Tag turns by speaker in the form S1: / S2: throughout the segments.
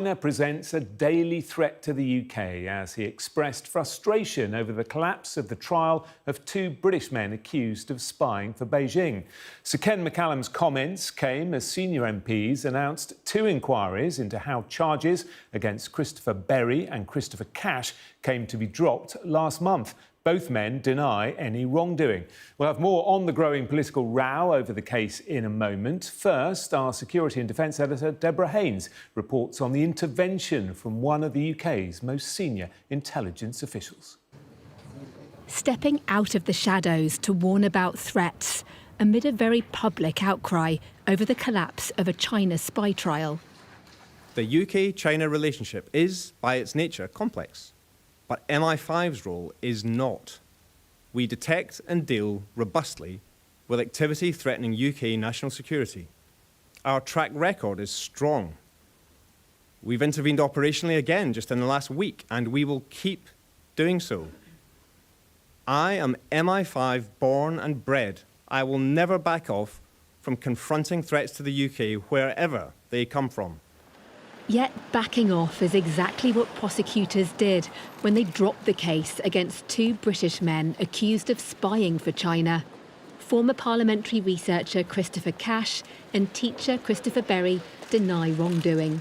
S1: China presents a daily threat to the UK as he expressed frustration over the collapse of the trial of two British men accused of spying for Beijing. Sir Ken McCallum's comments came as senior MPs announced two inquiries into how charges against Christopher Berry and Christopher Cash came to be dropped last month. Both men deny any wrongdoing. We'll have more on the growing political row over the case in a moment. First, our security and defence editor Deborah Haynes reports on the intervention from one of the UK's most senior intelligence officials.
S2: Stepping out of the shadows to warn about threats amid a very public outcry over the collapse of a China spy trial.
S3: The UK-China relationship is, by its nature, complex. But MI5's role is not. We detect and deal robustly with activity threatening UK national security. Our track record is strong. We've intervened operationally again just in the last week, and we will keep doing so. I am MI5 born and bred. I will never back off from confronting threats to the UK wherever they come from.
S2: Yet backing off is exactly what prosecutors did when they dropped the case against two British men accused of spying for China. Former parliamentary researcher Christopher Cash and teacher Christopher Berry deny wrongdoing.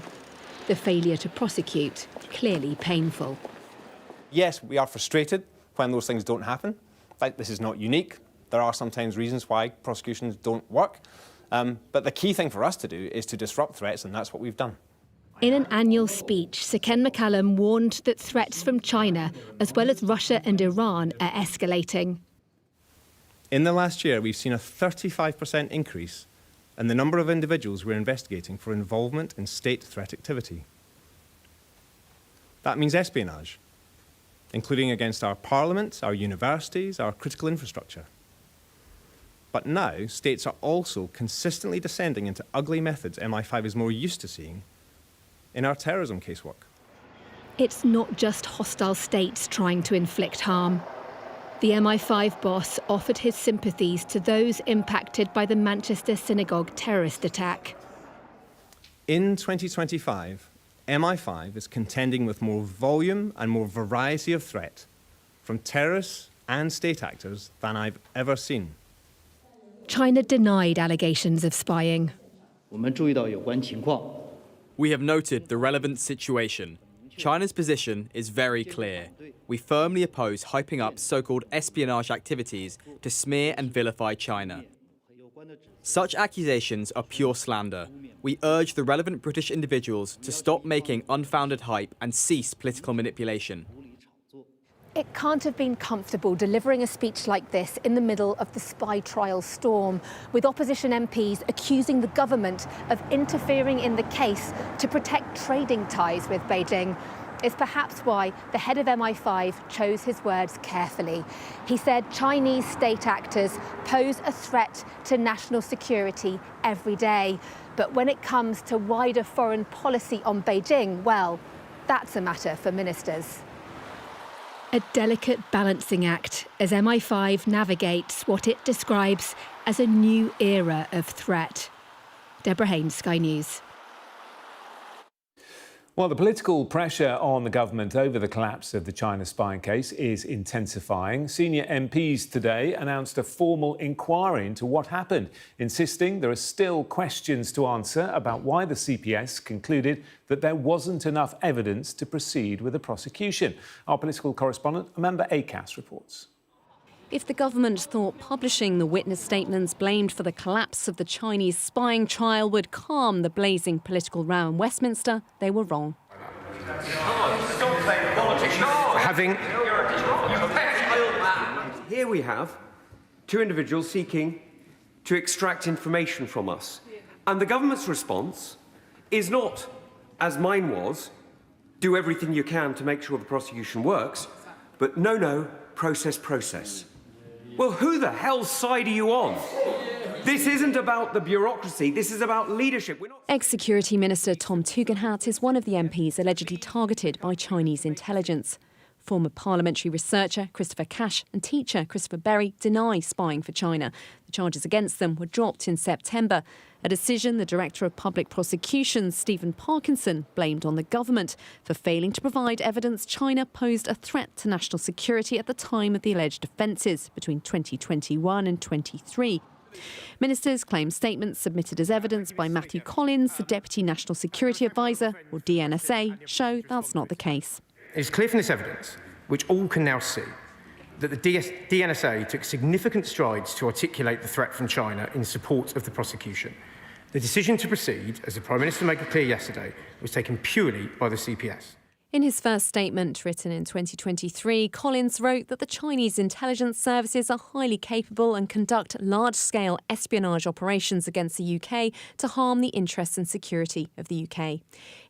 S2: The failure to prosecute clearly painful.
S3: Yes, we are frustrated when those things don't happen. In fact, this is not unique. There are sometimes reasons why prosecutions don't work. But the key thing for us to do is to disrupt threats, and that's what we've done.
S2: In an annual speech, Sir Ken McCallum warned that threats from China, as well as Russia and Iran, are escalating.
S3: In the last year, we've seen a 35% increase in the number of individuals we're investigating for involvement in state threat activity. That means espionage, including against our parliament, our universities, our critical infrastructure. But now, states are also consistently descending into ugly methods MI5 is more used to seeing in our terrorism casework.
S2: It's not just hostile states trying to inflict harm. The MI5 boss offered his sympathies to those impacted by the Manchester synagogue terrorist attack.
S3: In 2025, MI5 is contending with more volume and more variety of threat from terrorists and state actors than I've ever seen.
S2: China denied allegations of spying.
S4: We have noted the relevant situation. China's position is very clear. We firmly oppose hyping up so-called espionage activities to smear and vilify China. Such accusations are pure slander. We urge the relevant British individuals to stop making unfounded hype and cease political manipulation.
S2: It can't have been comfortable delivering a speech like this in the middle of the spy trial storm, with opposition MPs accusing the government of interfering in the case to protect trading ties with Beijing. It's perhaps why the head of MI5 chose his words carefully. He said Chinese state actors pose a threat to national security every day. But when it comes to wider foreign policy on Beijing, well, that's a matter for ministers. A delicate balancing act as MI5 navigates what it describes as a new era of threat. Deborah Haynes, Sky News.
S1: Well, the political pressure on the government over the collapse of the China spying case is intensifying. Senior MPs today announced a formal inquiry into what happened, insisting there are still questions to answer about why the CPS concluded that there wasn't enough evidence to proceed with the prosecution. Our political correspondent Amanda Acas reports.
S5: If the government thought publishing the witness statements blamed for the collapse of the Chinese spying trial would calm the blazing political row in Westminster, they were wrong.
S6: Here we have two individuals seeking to extract information from us. And the government's response is not, as mine was, do everything you can to make sure the prosecution works, but no, process. Well, who the hell's side are you on? This isn't about the bureaucracy, this is about leadership.
S5: Ex-Security Minister Tom Tugendhat is one of the MPs allegedly targeted by Chinese intelligence. Former parliamentary researcher Christopher Cash and teacher Christopher Berry deny spying for China. The charges against them were dropped in September, a decision the Director of Public Prosecutions, Stephen Parkinson, blamed on the government for failing to provide evidence China posed a threat to national security at the time of the alleged offences between 2021 and 23. Ministers claim statements submitted as evidence by Matthew Collins, the Deputy National Security Advisor, or DNSA, show that's not the case.
S7: It's clear from this evidence, which all can now see, that the DNSA took significant strides to articulate the threat from China in support of the prosecution. The decision to proceed, as the Prime Minister made it clear yesterday, was taken purely by the CPS.
S5: In his first statement, written in 2023, Collins wrote that the Chinese intelligence services are highly capable and conduct large-scale espionage operations against the UK to harm the interests and security of the UK.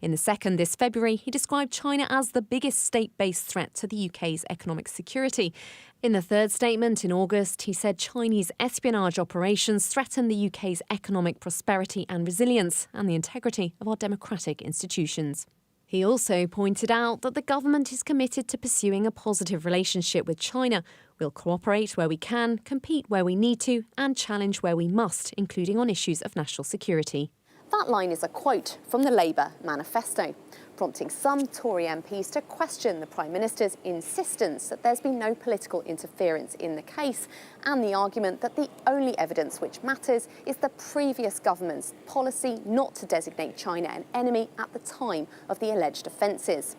S5: In the second, this February, he described China as the biggest state-based threat to the UK's economic security. In the third statement in August, he said Chinese espionage operations threaten the UK's economic prosperity and resilience and the integrity of our democratic institutions. He also pointed out that the government is committed to pursuing a positive relationship with China. We'll cooperate where we can, compete where we need to, and challenge where we must, including on issues of national security.
S2: That line is a quote from the Labour manifesto, prompting some Tory MPs to question the Prime Minister's insistence that there's been no political interference in the case, and the argument that the only evidence which matters is the previous government's policy not to designate China an enemy at the time of the alleged offences.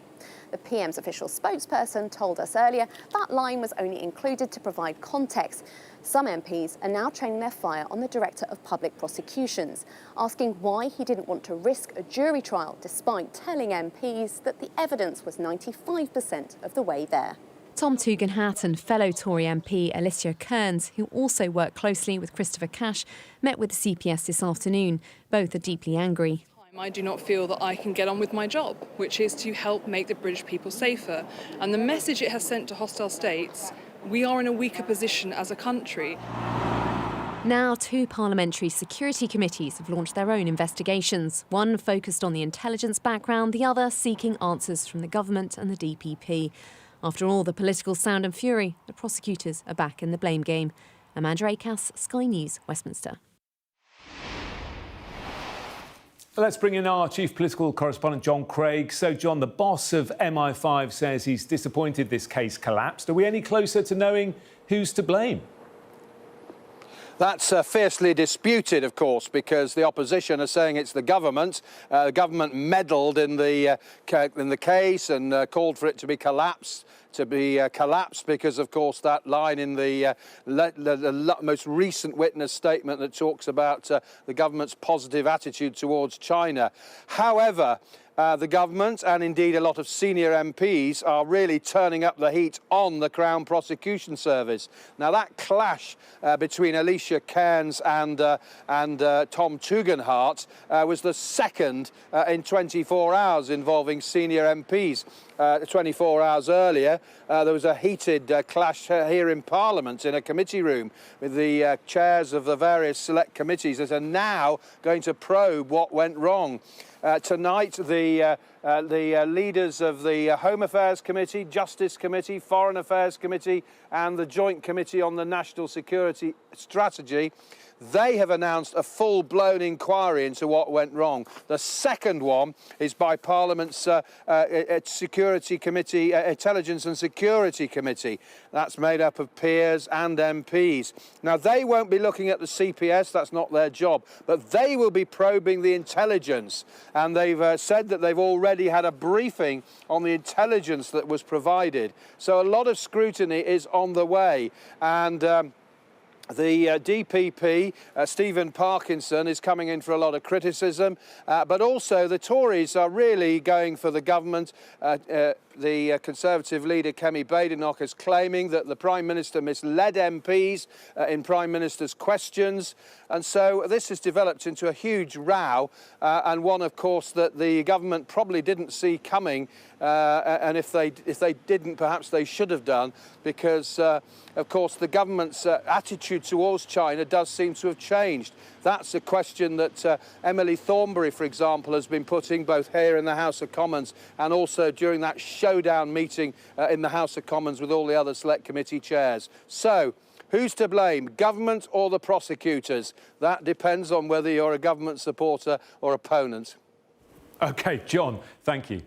S2: The PM's official spokesperson told us earlier that line was only included to provide context. Some MPs are now training their fire on the Director of Public Prosecutions, asking why he didn't want to risk a jury trial despite telling MPs that the evidence was 95% of the way there.
S5: Tom Tugendhat and fellow Tory MP Alicia Kearns, who also worked closely with Christopher Cash, met with the CPS this afternoon. Both are deeply angry.
S8: I do not feel that I can get on with my job, which is to help make the British people safer. And the message it has sent to hostile states, we are in a weaker position as a country.
S5: Now, two parliamentary security committees have launched their own investigations, one focused on the intelligence background, the other seeking answers from the government and the DPP. After all the political sound and fury, the prosecutors are back in the blame game. Amanda Akas, Sky News, Westminster.
S1: Let's bring in our chief political correspondent, John Craig. So, John, the boss of MI5 says he's disappointed this case collapsed. Are we any closer to knowing who's to blame?
S9: That's fiercely disputed, of course, because the opposition are saying it's the government. The government meddled in the case and called for it to be collapsed. Because, of course, that line in the most recent witness statement that talks about the government's positive attitude towards China. However, the government and indeed a lot of senior MPs are really turning up the heat on the Crown Prosecution Service. Now, that clash between Alicia Kearns and Tom Tugendhat was the second in 24 hours involving senior MPs. 24 hours earlier, there was a heated clash here in Parliament in a committee room with the chairs of the various select committees that are now going to probe what went wrong. Tonight, the leaders of the Home Affairs Committee, Justice Committee, Foreign Affairs Committee and the Joint Committee on the National Security Strategy, they have announced a full-blown inquiry into what went wrong. The second one is by Parliament's Security Committee, Intelligence and Security Committee. That's made up of peers and MPs. Now, they won't be looking at the CPS, that's not their job, but they will be probing the intelligence. And they've said that they've already had a briefing on the intelligence that was provided. So a lot of scrutiny is on the way. And the DPP, Stephen Parkinson, is coming in for a lot of criticism, but also the Tories are really going for the government. The Conservative leader, Kemi Badenoch, is claiming that the Prime Minister misled MPs in Prime Minister's questions. And so this has developed into a huge row, and one, of course, that the government probably didn't see coming. And if they didn't, perhaps they should have done, because, of course, the government's attitude towards China does seem to have changed. That's a question that Emily Thornberry, for example, has been putting both here in the House of Commons and also during that showdown meeting in the House of Commons with all the other Select Committee chairs. So, who's to blame, government or the prosecutors? That depends on whether you're a government supporter or opponent.
S1: OK, John, thank you.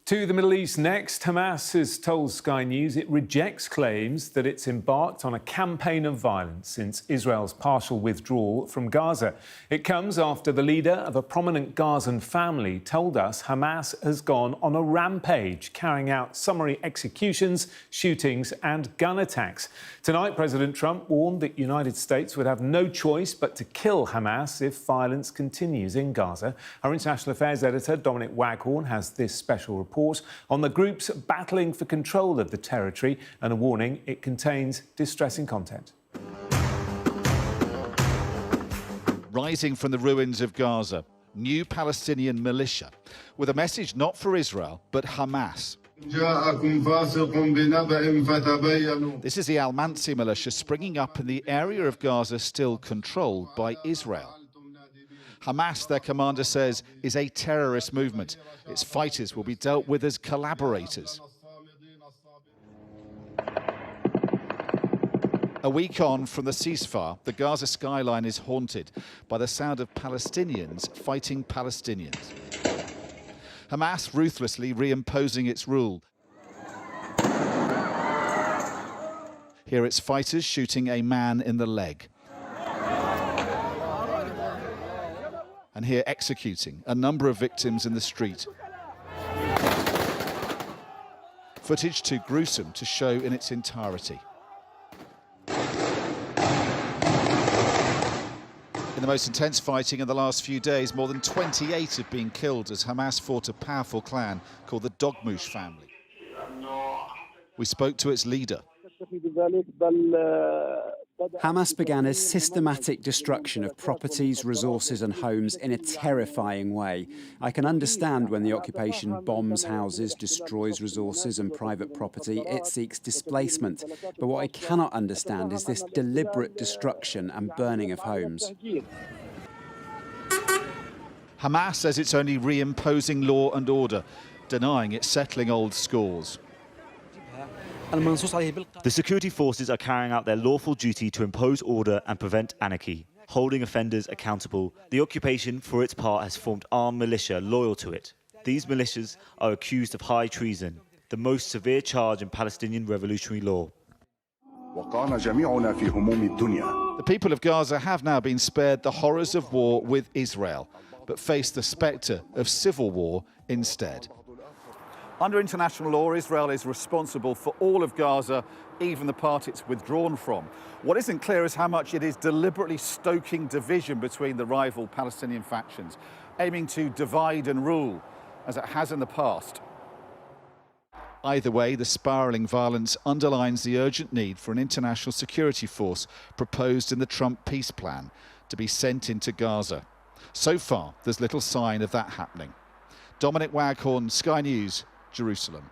S1: To the Middle East next, Hamas has told Sky News it rejects claims that it's embarked on a campaign of violence since Israel's partial withdrawal from Gaza. It comes after the leader of a prominent Gazan family told us Hamas has gone on a rampage, carrying out summary executions, shootings and gun attacks. Tonight, President Trump warned that the United States would have no choice but to kill Hamas if violence continues in Gaza. Our international affairs editor, Dominic Waghorn, has this special report on the groups battling for control of the territory and a warning it contains distressing content.
S10: Rising from the ruins of Gaza, new Palestinian militia with a message not for Israel but Hamas. This is the Al-Mansi militia springing up in the area of Gaza still controlled by Israel. Hamas, their commander says, is a terrorist movement. Its fighters will be dealt with as collaborators. A week on from the ceasefire, the Gaza skyline is haunted by the sound of Palestinians fighting Palestinians. Hamas ruthlessly reimposing its rule. Here its fighters shooting a man in the leg. And here executing a number of victims in the street. Footage too gruesome to show in its entirety. In the most intense fighting in the last few days, more than 28 have been killed as Hamas fought a powerful clan called the Dogmush family. We spoke to its leader.
S11: Hamas began a systematic destruction of properties, resources and homes in a terrifying way. I can understand when the occupation bombs houses, destroys resources and private property, it seeks displacement. But what I cannot understand is this deliberate destruction and burning of homes.
S10: Hamas says it's only reimposing law and order, denying it's settling old scores.
S12: The security forces are carrying out their lawful duty to impose order and prevent anarchy, holding offenders accountable. The occupation, for its part, has formed armed militia loyal to it. These militias are accused of high treason, the most severe charge in Palestinian revolutionary law.
S10: The people of Gaza have now been spared the horrors of war with Israel, but face the spectre of civil war instead. Under international law, Israel is responsible for all of Gaza, even the part it's withdrawn from. What isn't clear is how much it is deliberately stoking division between the rival Palestinian factions, aiming to divide and rule, as it has in the past. Either way, the spiralling violence underlines the urgent need for an international security force proposed in the Trump peace plan to be sent into Gaza. So far, there's little sign of that happening. Dominic Waghorn, Sky News, Jerusalem.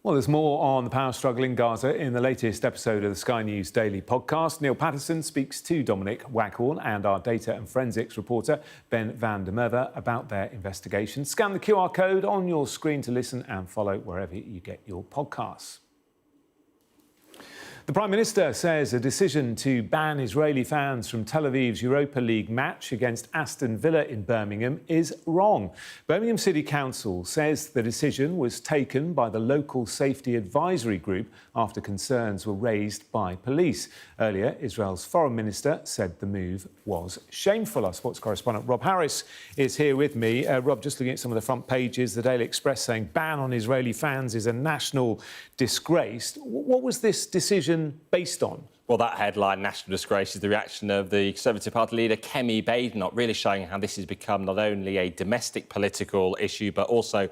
S1: Well, there's more on the power struggle in Gaza in the latest episode of the Sky News Daily podcast. Neil Patterson speaks to Dominic Waghorn and our data and forensics reporter Ben van der Merwe about their investigation. Scan the QR code on your screen to listen and follow wherever you get your podcasts. The Prime Minister says a decision to ban Israeli fans from Tel Aviv's Europa League match against Aston Villa in Birmingham is wrong. Birmingham City Council says the decision was taken by the local safety advisory group after concerns were raised by police. Earlier, Israel's foreign minister said the move was shameful. Our sports correspondent Rob Harris is here with me. Rob, just looking at some of the front pages, the Daily Express saying ban on Israeli fans is a national disgrace. What was this decision based on?
S13: Well, that headline, national disgrace, is the reaction of the Conservative Party leader, Kemi Badenoch, really showing how this has become not only a domestic political issue, but also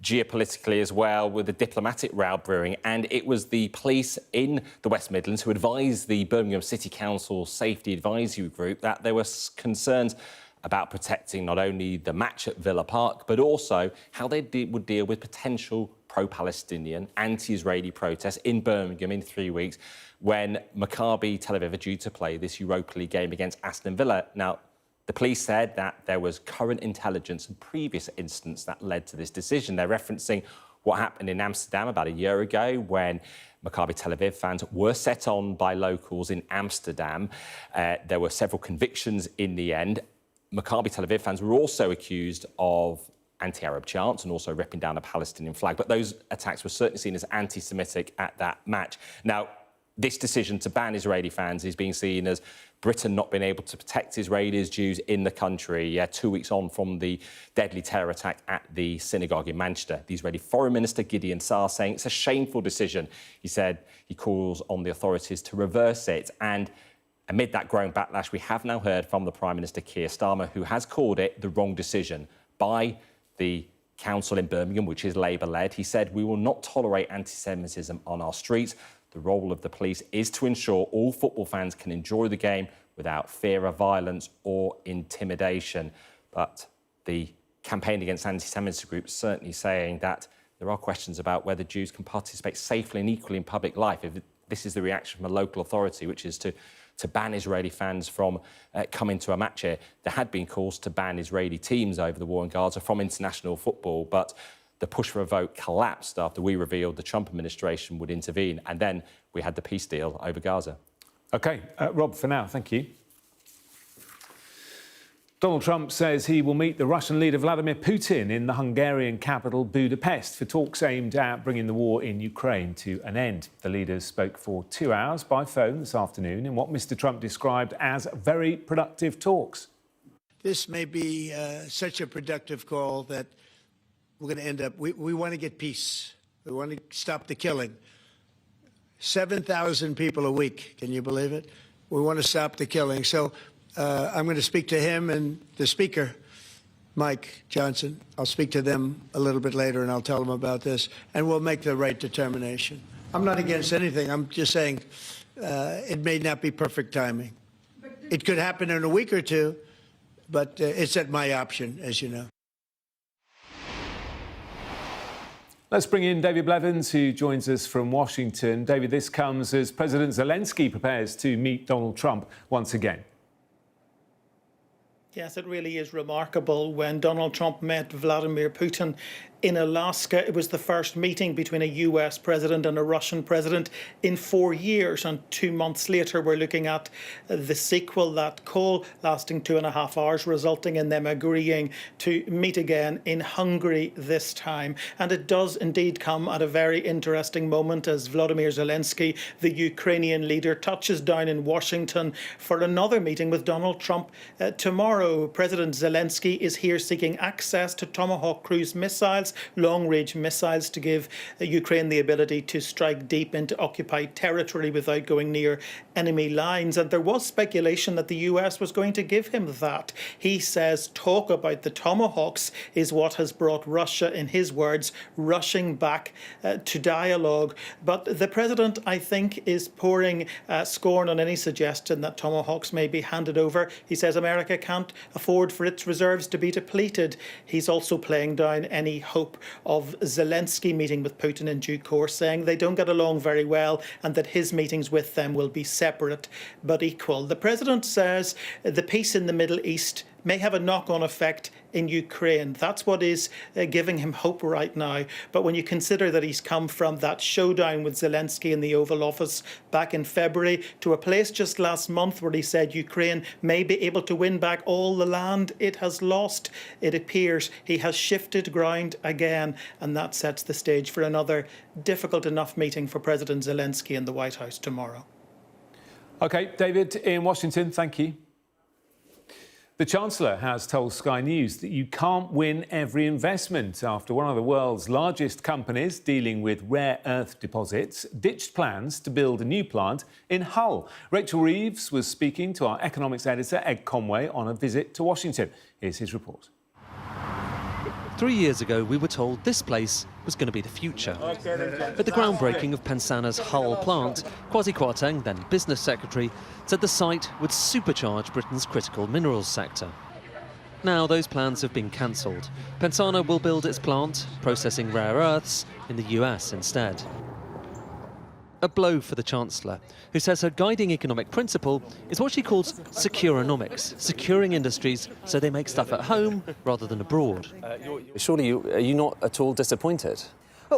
S13: geopolitically as well, with a diplomatic row brewing. And it was the police in the West Midlands who advised the Birmingham City Council Safety Advisory Group that there were concerns about protecting not only the match at Villa Park, but also how they would deal with potential pro-Palestinian, anti-Israeli protests in Birmingham in 3 weeks when Maccabi Tel Aviv are due to play this Europa League game against Aston Villa. Now, the police said that there was current intelligence and previous incidents that led to this decision. They're referencing what happened in Amsterdam about a year ago when Maccabi Tel Aviv fans were set on by locals in Amsterdam. There were several convictions in the end. Maccabi Tel Aviv fans were also accused of anti-Arab chants and also ripping down a Palestinian flag. But those attacks were certainly seen as anti-Semitic at that match. Now, this decision to ban Israeli fans is being seen as Britain not being able to protect Israelis, Jews in the country, 2 weeks on from the deadly terror attack at the synagogue in Manchester. The Israeli Foreign Minister Gideon Saar saying it's a shameful decision. He said he calls on the authorities to reverse it. And amid that growing backlash, we have now heard from the Prime Minister Keir Starmer, who has called it the wrong decision by the council in Birmingham, which is Labour-led. He said, "We will not tolerate anti-Semitism on our streets. The role of the police is to ensure all football fans can enjoy the game without fear of violence or intimidation." But the campaign against anti-Semitism groups certainly saying that there are questions about whether Jews can participate safely and equally in public life. If this is the reaction from a local authority, which is to ban Israeli fans from coming to a match here. There had been calls to ban Israeli teams over the war in Gaza from international football, but the push for a vote collapsed after we revealed the Trump administration would intervene, and then we had the peace deal over Gaza.
S1: OK, Rob, for now, thank you. Donald Trump says he will meet the Russian leader Vladimir Putin in the Hungarian capital Budapest for talks aimed at bringing the war in Ukraine to an end. The leaders spoke for 2 hours by phone this afternoon in what Mr Trump described as very productive talks.
S14: This may be such a productive call that we're going to end up, we want to get peace. We want to stop the killing. 7,000 people a week, can you believe it? We want to stop the killing. So I'm going to speak to him and the speaker, Mike Johnson. I'll speak to them a little bit later and I'll tell them about this, and we'll make the right determination. I'm not against anything. I'm just saying it may not be perfect timing. It could happen in a week or two, but it's at my option, as you know.
S1: Let's bring in David Blevins, who joins us from Washington. David, this comes as President Zelensky prepares to meet Donald Trump once again.
S15: Yes, it really is remarkable. When Donald Trump met Vladimir Putin in Alaska, it was the first meeting between a US president and a Russian president in 4 years. And 2 months later, we're looking at the sequel, that call lasting 2.5 hours, resulting in them agreeing to meet again in Hungary this time. And it does indeed come at a very interesting moment as Volodymyr Zelensky, the Ukrainian leader, touches down in Washington for another meeting with Donald Trump tomorrow. President Zelensky is here seeking access to Tomahawk cruise missiles, long-range missiles, to give Ukraine the ability to strike deep into occupied territory without going near enemy lines. And there was speculation that the US was going to give him that. He says talk about the Tomahawks is what has brought Russia, in his words, rushing back to dialogue. But the president, I think, is pouring scorn on any suggestion that Tomahawks may be handed over. He says America can't afford for its reserves to be depleted. He's also playing down any hope of Zelensky meeting with Putin in due course, saying they don't get along very well and that his meetings with them will be separate but equal. The president says the peace in the Middle East may have a knock-on effect in Ukraine. That's what is giving him hope right now. But when you consider that he's come from that showdown with Zelensky in the Oval Office back in February to a place just last month where he said Ukraine may be able to win back all the land it has lost, it appears he has shifted ground again, and that sets the stage for another difficult enough meeting for President Zelensky in the White House tomorrow.
S1: OK, David in Washington, thank you. The Chancellor has told Sky News that you can't win every investment after one of the world's largest companies dealing with rare earth deposits ditched plans to build a new plant in Hull. Rachel Reeves was speaking to our economics editor, Ed Conway, on a visit to Washington. Here's his report.
S16: 3 years ago, we were told this place was going to be the future. At the groundbreaking of Pensana's Hull plant, Kwasi Kwarteng, then business secretary, said the site would supercharge Britain's critical minerals sector. Now those plans have been cancelled. Pensana will build its plant, processing rare earths, in the US instead. A blow for the Chancellor, who says her guiding economic principle is what she calls securonomics, securing industries so they make stuff at home rather than abroad.
S17: Surely are you not at all disappointed?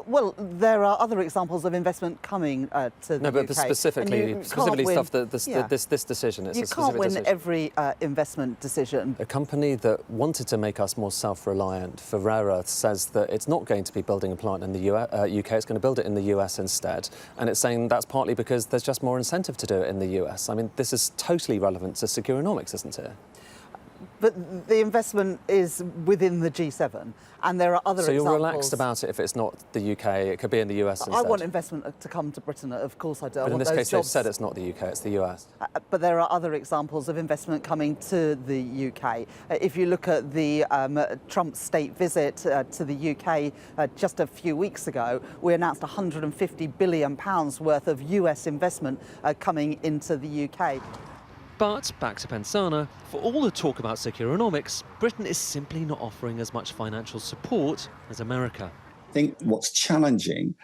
S18: Well, there are other examples of investment coming to the UK.
S17: No, but specifically stuff that this decision. It's
S18: you can't win every investment decision.
S17: A company that wanted to make us more self-reliant for rare earths says that it's not going to be building a plant in the UK, it's going to build it in the US instead. And it's saying that's partly because there's just more incentive to do it in the US. I mean, this is totally relevant to securonomics, isn't it?
S18: But the investment is within the G7, and there are other examples.
S17: So you're relaxed about it if it's not the UK, it could be in the US instead?
S18: I want investment to come to Britain, of course I do.
S17: But in this case, they've said it's not the UK, it's the US.
S18: But there are other examples of investment coming to the UK. If you look at the Trump state visit to the UK just a few weeks ago, we announced £150 billion worth of US investment coming into the UK.
S16: But, back to Pensana, for all the talk about securonomics, Britain is simply not offering as much financial support as America.
S19: I think what's challenging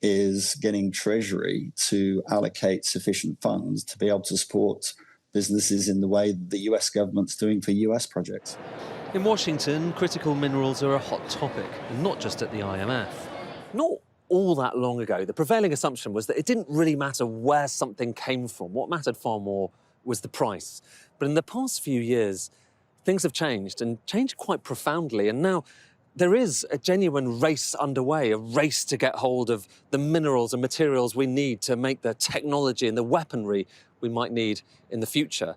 S19: is getting Treasury to allocate sufficient funds to be able to support businesses in the way the US government's doing for US projects.
S16: In Washington, critical minerals are a hot topic, and not just at the IMF.
S17: Not all that long ago, the prevailing assumption was that it didn't really matter where something came from. What mattered far more was the price. But in the past few years, things have changed, and changed quite profoundly. And now there is a genuine race underway, a race to get hold of the minerals and materials we need to make the technology and the weaponry we might need in the future.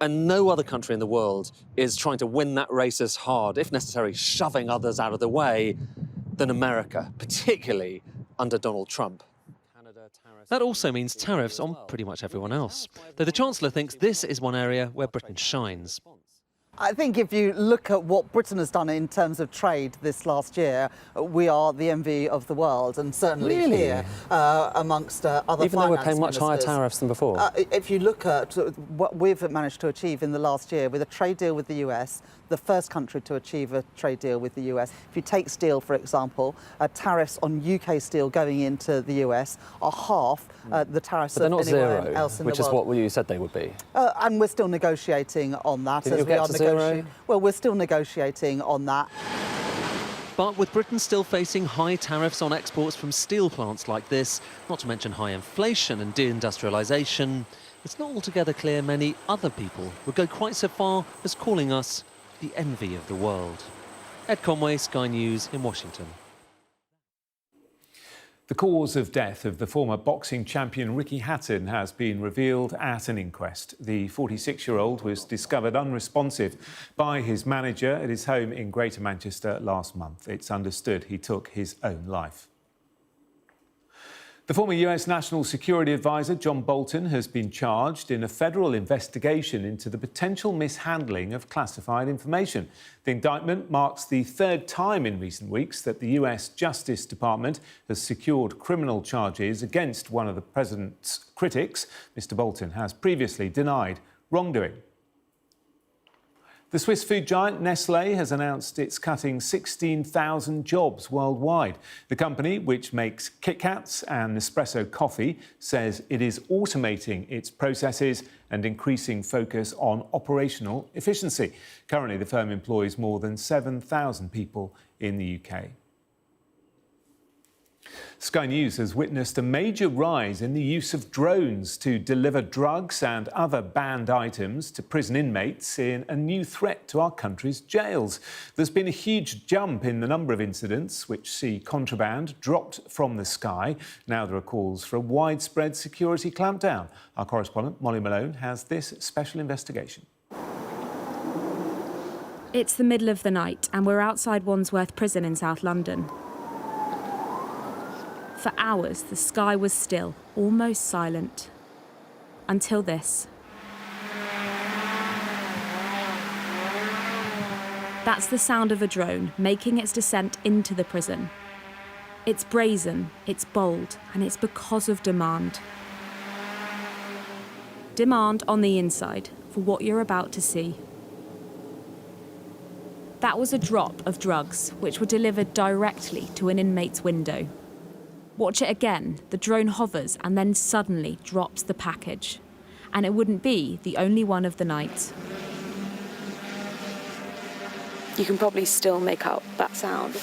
S17: And no other country in the world is trying to win that race as hard, if necessary, shoving others out of the way, than America, particularly under Donald Trump.
S16: That also means tariffs on pretty much everyone else, though the Chancellor thinks this is one area where Britain shines.
S18: I think if you look at what Britain has done in terms of trade this last year, we are the envy of the world, and certainly here amongst other finance
S17: Even though we're paying much higher
S18: ministers.
S17: tariffs than before?
S18: If you look at what we've managed to achieve in the last year with a trade deal with the US, the first country to achieve a trade deal with the US. If you take steel, for example, tariffs on UK steel going into the US are half the tariffs
S17: But they're not
S18: anywhere
S17: zero,
S18: else in the world.
S17: which is what you said they would be.
S18: And we're still negotiating on that.
S17: Did you get to zero?
S18: Well, we're still negotiating on that.
S16: But with Britain still facing high tariffs on exports from steel plants like this, not to mention high inflation and deindustrialisation, it's not altogether clear many other people would go quite so far as calling us the envy of the world. Ed Conway, Sky News in Washington.
S1: The cause of death of the former boxing champion Ricky Hatton has been revealed at an inquest. The 46-year-old was discovered unresponsive by his manager at his home in Greater Manchester last month. It's understood he took his own life. The former US National Security Advisor John Bolton has been charged in a federal investigation into the potential mishandling of classified information. The indictment marks the third time in recent weeks that the US Justice Department has secured criminal charges against one of the president's critics. Mr. Bolton has previously denied wrongdoing. The Swiss food giant Nestlé has announced it's cutting 16,000 jobs worldwide. The company, which makes Kit Kats and Nespresso coffee, says it is automating its processes and increasing focus on operational efficiency. Currently, the firm employs more than 7,000 people in the UK. Sky News has witnessed a major rise in the use of drones to deliver drugs and other banned items to prison inmates in a new threat to our country's jails. There's been a huge jump in the number of incidents which see contraband dropped from the sky. Now there are calls for a widespread security clampdown. Our correspondent, Molly Malone, has this special investigation.
S20: It's the middle of the night and we're outside Wandsworth Prison in South London. For hours, the sky was still, almost silent. Until this. That's the sound of a drone making its descent into the prison. It's brazen, it's bold, and it's because of demand. Demand on the inside for what you're about to see. That was a drop of drugs, which were delivered directly to an inmate's window. Watch it again. The drone hovers and then suddenly drops the package. And it wouldn't be the only one of the night.
S21: You can probably still make out that sound.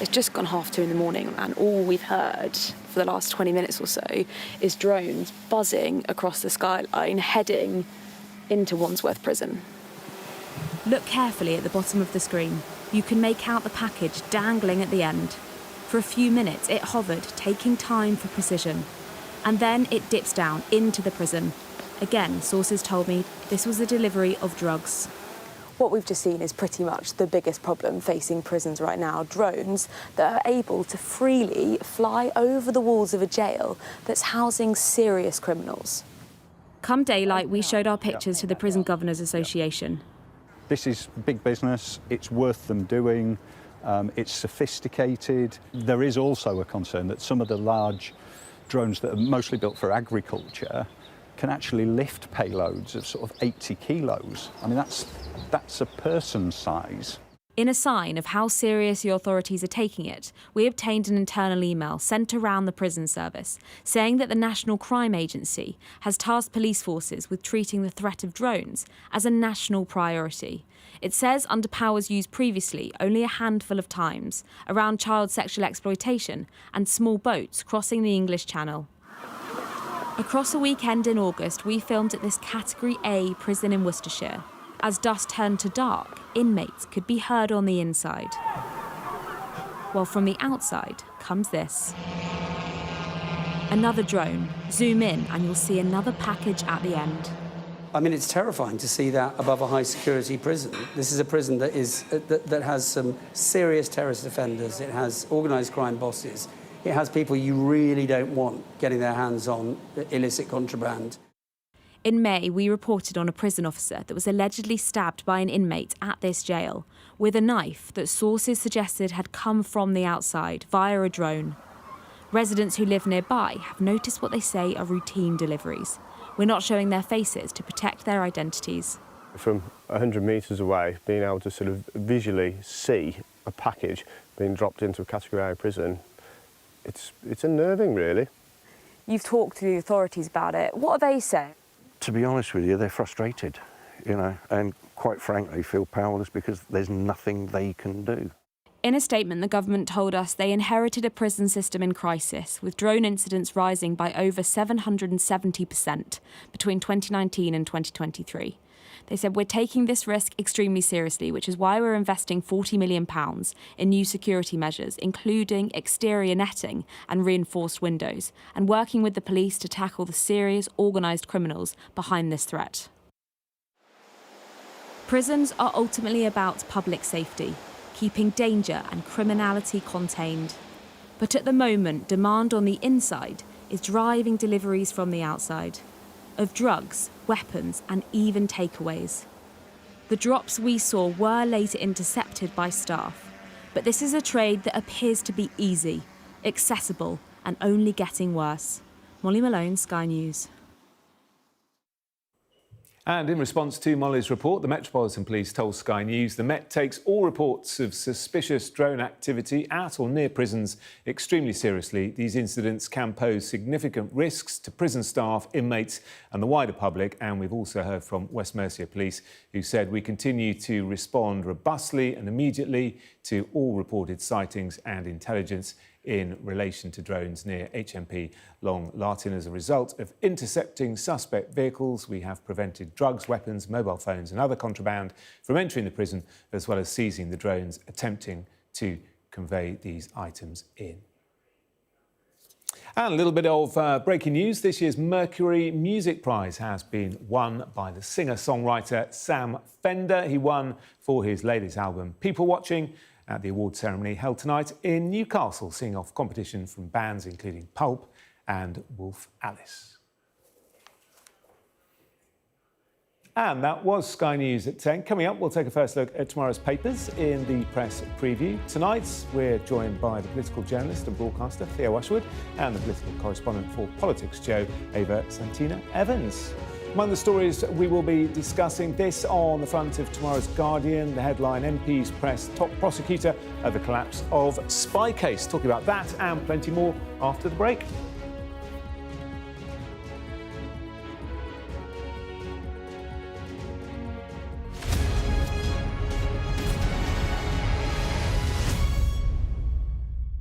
S21: It's just gone 2:30 in the morning, and all we've heard for the last 20 minutes or so is drones buzzing across the skyline, heading into Wandsworth Prison.
S20: Look carefully at the bottom of the screen. You can make out the package dangling at the end. For a few minutes, it hovered, taking time for precision. And then it dips down into the prison. Again, sources told me this was a delivery of drugs.
S21: What we've just seen is pretty much the biggest problem facing prisons right now. Drones that are able to freely fly over the walls of a jail that's housing serious criminals.
S20: Come daylight, we showed our pictures to the Prison Governors Association.
S22: This is big business. It's worth them doing. It's sophisticated. There is also a concern that some of the large drones that are mostly built for agriculture can actually lift payloads of sort of 80 kilos. I mean, that's a person size.
S20: In a sign of how serious the authorities are taking it, we obtained an internal email sent around the prison service saying that the National Crime Agency has tasked police forces with treating the threat of drones as a national priority. It says under powers used previously only a handful of times around child sexual exploitation and small boats crossing the English Channel. Across a weekend in August, we filmed at this Category A prison in Worcestershire. As dusk turned to dark, inmates could be heard on the inside. While from the outside comes this. Another drone. Zoom in and you'll see another package at the end.
S23: I mean, it's terrifying to see that above a high-security prison. This is a prison that has some serious terrorist offenders. It has organised crime bosses. It has people you really don't want getting their hands on illicit contraband.
S20: In May, we reported on a prison officer that was allegedly stabbed by an inmate at this jail with a knife that sources suggested had come from the outside via a drone. Residents who live nearby have noticed what they say are routine deliveries. We're not showing their faces to protect their identities.
S24: From 100 metres away, being able to sort of visually see a package being dropped into a Category A prison, it's unnerving, really.
S21: You've talked to the authorities about it. What are they saying?
S25: To be honest with you, they're frustrated, and quite frankly feel powerless because there's nothing they can do.
S20: In a statement, the government told us they inherited a prison system in crisis, with drone incidents rising by over 770% between 2019 and 2023. They said, we're taking this risk extremely seriously, which is why we're investing £40 million in new security measures, including exterior netting and reinforced windows, and working with the police to tackle the serious organised criminals behind this threat. Prisons are ultimately about public safety, keeping danger and criminality contained. But at the moment, demand on the inside is driving deliveries from the outside, of drugs, weapons and even takeaways. The drops we saw were later intercepted by staff, but this is a trade that appears to be easy, accessible and only getting worse. Molly Malone, Sky News.
S1: And in response to Molly's report, the Metropolitan Police told Sky News the Met takes all reports of suspicious drone activity at or near prisons extremely seriously. These incidents can pose significant risks to prison staff, inmates and the wider public. And we've also heard from West Mercia Police, who said we continue to respond robustly and immediately to all reported sightings and intelligence in relation to drones near HMP Long Lartin. As a result of intercepting suspect vehicles, we have prevented drugs, weapons, mobile phones and other contraband from entering the prison, as well as seizing the drones attempting to convey these items in. And a little bit of breaking news. This year's Mercury Music Prize has been won by the singer-songwriter Sam Fender. He won for his latest album, People Watching, at the award ceremony held tonight in Newcastle, seeing off competition from bands including Pulp and Wolf Alice. And that was Sky News at 10. Coming up, we'll take a first look at tomorrow's papers in the press preview. Tonight, we're joined by the political journalist and broadcaster Theo Ushwood and the political correspondent for Politics Joe Ava Santina Evans. Among the stories we will be discussing, this on the front of tomorrow's Guardian, the headline, MPs press top prosecutor over collapse of spy case. Talking about that and plenty more after the break.